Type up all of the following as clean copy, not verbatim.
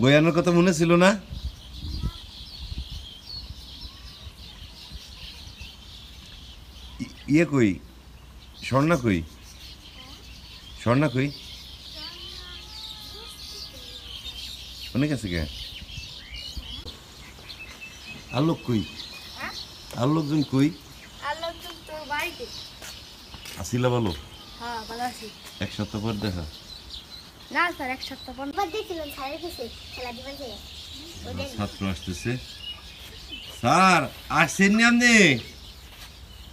বই আনার কথা মনে ছিল না? ইয়ে কই, স্বর্ণা কই? স্বর্ণা কই? অনেক আছে কে? আলোক কই? আলোকজন কই? আসিলা ভালো? হ্যাঁ ভালো আছি। এক সপ্তাহ পর দেখা। না স্যার এক সপ্তাহ পর দেখছিলাম স্যারের কাছে খেলা দিবার যায়। ছাত্র আসতেছে। স্যার আসছেন নি আপনি?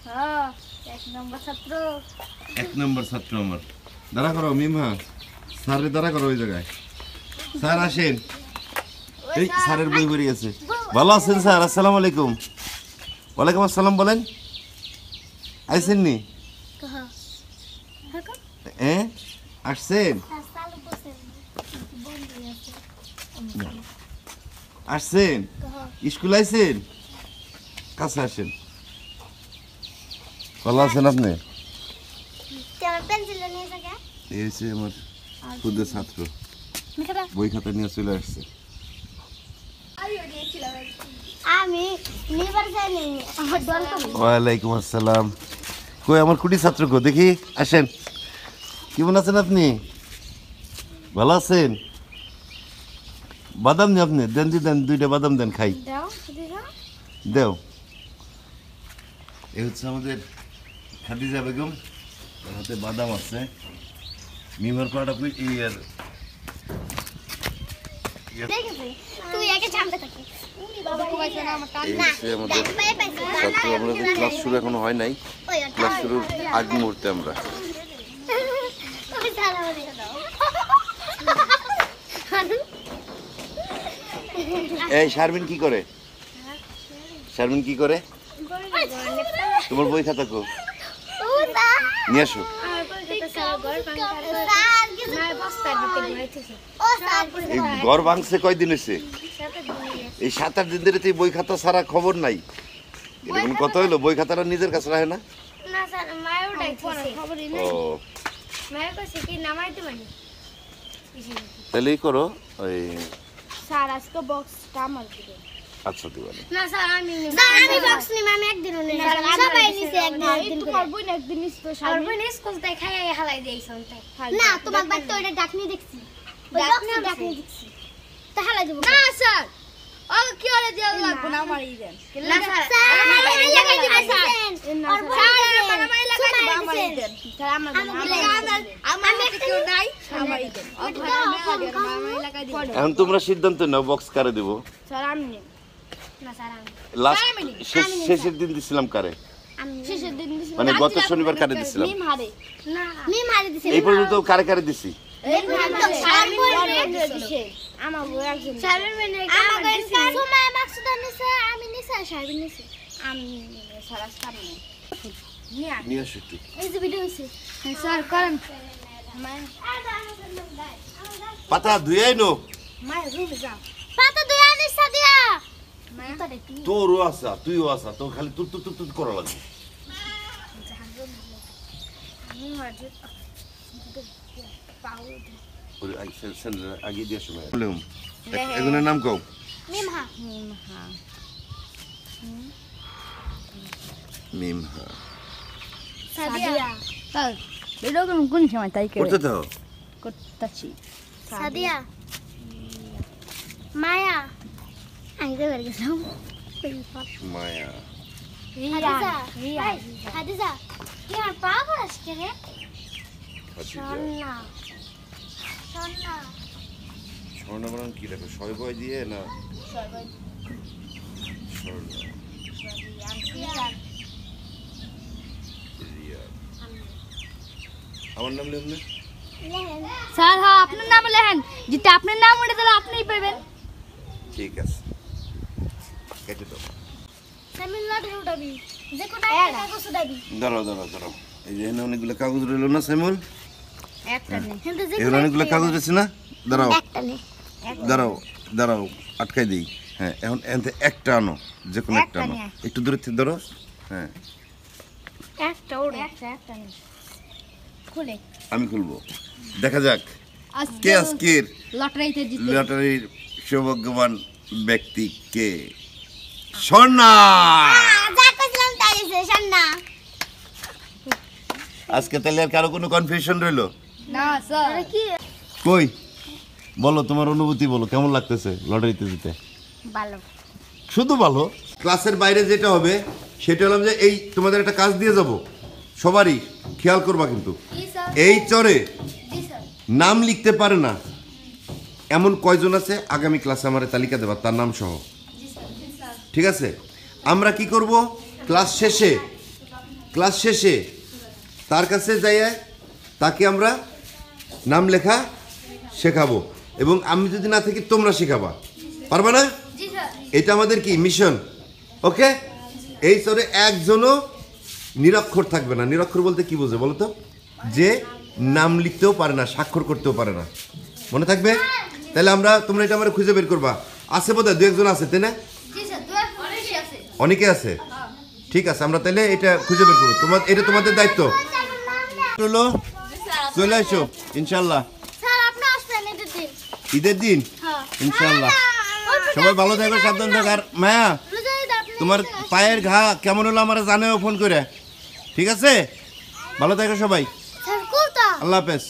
হ্যাঁ এক নম্বর ছাত্র। এক নম্বর ছাত্র আমার। দাঁড়া করো মিমা, স্যারের দাঁড়া করো ওই জায়গায়। স্যার আসেন। এই স্যারের বই বেরিয়ে গেছে। ভালো আছেন স্যার? আসসালামু আলাইকুম। ওয়ালাইকুম আসসালাম। বলেন, আইসেন নি? হ্যাঁ হ্যাঁ আসছেন? আসছেন? স্কুল আইছেন? কাছে আসেন। ভালো আছেন আপনি? পেন্সিল নিয়ে যাবে। এই হচ্ছে আমার খুদের ছাত্র, বই খাতা নিয়ে চলে আসছে। আমি নিবার যাইনি, আমার দল তো ওয়ালাইকুম আসসালাম। কই আমার কুটি ছাত্র কো দেখি, আসেন। কেমন আছেন আপনি? ভালো আছেন? বাদাম নি আপনি? দেন দি দেন, দুইটা বাদাম দেন খাই। দাও দেও। এই হচ্ছে আমাদের খাদিজা বেগম, ওর হাতে বাদাম আছে। মিমার পাড়া কই এই আর দেখেছি তুই একে জানতে থাকিস। বাবা কইছে না আমার টান এই হচ্ছে আমাদের ছাত্র। আমাদের ক্লাস শুরু এখনো হয় নাই, ক্লাস শুরুর আগ মুহূর্তে আমরা। ওই সারা বলে দাও। এই শারমিন কি করে? শারমিন কি করে? তোমার বই খাতা কো? নিয়ে আসো। এই ঘর ভাঙছে কয়দিন হয়েছে? এই 7-8 দিন ধরে তো এই বই খাতা সারা খবর নাই। এটা কোনো কথা হলো? বই খাতাটা নিজের কাছে রাখে না? না স্যার মায়ের ডাকছে খবরই ও মায়ের কাছে কি নামাইতে পারি। তাহলে এই করো ওই। স্যার আজকে বক্সটা আমার দিবেন। আচ্ছা দিবানি। না স্যার আমি বক্স নিব, আমি একদিনও নেই। সবাই নিছে একদিন তোমার বোন একদিন স্পেশাল আর বই স্কুল থেকে খাইয়া হালাই দেইছ না, তোমার বাড়িতে ওইটা ডাকনি দেখছি। ডাকনি দেখছি তা হালাই দেব না স্যার ও কি হলে দেওয়া লাগবে না আমারই দেন। না স্যার আমি লাগাই দিবেন স্যার। আর স্যার আমারই লাগাই দিবেন, আমারই দেন। স্যার আমার আমার কেউ নাই, আমারই দেন। আমারই লাগাই দিবেন। এখন তোমরা সিদ্ধান্ত নাও বক্স কারে দেব। স্যার আমি নেন। না স্যার আমি লাস্ট শেষের দিন দিছিলাম কারে? শেষের দিন দিছি মানে গত শনিবার কারে দিছিলাম? মিম হারে না মি মারি দিছে। এই পর্যন্ত কারে কারে দিছি? আমার বই একজন সাবির মেনে আমাকে সময় মাকসুদ নিছে, আমি নিছে সাবির নিছে। আমি সারা সারা নেই নিয়ে নিয়ে আসো একটু। এই যে ভিডিও হইছে স্যার করেন পাতা ধুয়ে নো। মায়ের রুমে যাও পাতা দুই আনিস সাদিয়া মায়ের তোরও আসা, তুইও আসা, তোর খালি তুর তুর তুর তুর করা লাগবে। ওরে আগে দিয়ে আসো। এগুলোর নাম কও। মিমহা মিমহা। সাদিয়া স্যার ভিডিও কোন সময় তাই করতে তো করতেছি সাদিয়া মায়া আইতে বের গেলাম। মায়া। হাদিজা হাদিজা কি আর পাগল আজকে রে। খাদিজা। সোনা সোনা স্বর্ণ বরং কি রাখো? ছয় বয় দিয়ে না স্বর্ণ? রিয়া। আমার নাম লেখনে? স্যার হ্যাঁ আপনার নাম লেখেন, যেটা আপনার নাম ওটা তাহলে আপনিই পাবেন। ঠিক আছে, কেটে দাও। সামিল না ধরে উঠাবি যে কোটা কাগজ উঠাবি। দাঁড়াও দাঁড়াও দাঁড়াও। এই যে এখানে অনেকগুলো কাগজ রইলো না স্যামুল? একটা নেই কিন্তু যে এখানে অনেকগুলো কাগজ রয়েছে না? দাঁড়াও একটা নেই দাঁড়াও দাঁড়াও, আটকাই দিই। হ্যাঁ এখন এনতে একটা আনো, যে কোনো একটা আনো। একটু দূরে থেকে ধরো। হ্যাঁ একটা ওড়ে একটা নেই খুলে আমি খুলবো, দেখা যাক কে আজকের লটারিতে জিতে লটারির সৌভাগ্যবান ব্যক্তিকে স্বর্ণা। যা কইছিলাম তাই হইছে সান্না। আজকে তাহলে আর কারো কোনো কনফিউশন রইলো? না স্যার কি কই বলো, তোমার অনুভূতি বলো, কেমন লাগতেছে লটারিতে জিতে? ভালো। শুধু ভালো। ক্লাসের বাইরে যেটা হবে সেটা হলাম যে এই তোমাদের একটা কাজ দিয়ে যাব, সবারই খেয়াল করবা কিন্তু জি স্যার। এই চরে জি স্যার। নাম লিখতে পারে না এমন কয়জন আছে, আগামী ক্লাসে আমার তালিকা দেবা তার নাম সহ। জি স্যার। জি স্যার। ঠিক আছে? আমরা কি করব, ক্লাস শেষে তার কাছে যাইয়ে তাকে আমরা নাম লেখা শেখাবো, এবং আমি যদি না থাকি তোমরা শেখাবা, পারবা না? জি স্যার। এটা আমাদের কি মিশন? ওকে? এই স্তরে একজনও নিরক্ষর থাকবে না। নিরক্ষর বলতে কি বোঝে বলো তো? যে নাম লিখতেও পারে না, স্বাক্ষর করতেও পারে না। মনে থাকবে? তাহলে তোমরা এটা আমার খুঁজে বের করবা। আছে বোধহয় দু একজন আছে, তাই না? জি স্যার। অনেকে আছে। অনেকে আছে। ঠিক আছে, আমরা তাহলে এটা খুঁজে বের করবো। এটা তোমাদের দায়িত্ব হলো। চলে আসো ইনশাল্লাহ স্যার আপনি আসবেন এদের দিন। ঈদের দিন। হ্যাঁ। ইনশাল্লাহ সবাই ভালো থাকো, সাবধান থাকো। আর মায়া, তোমার পায়ের ঘা কেমন হলো আমার জানাও ফোন করে। ঠিক আছে? ভালো থাকো সবাই। স্যার কোথা? আল্লাহ হাফেজ।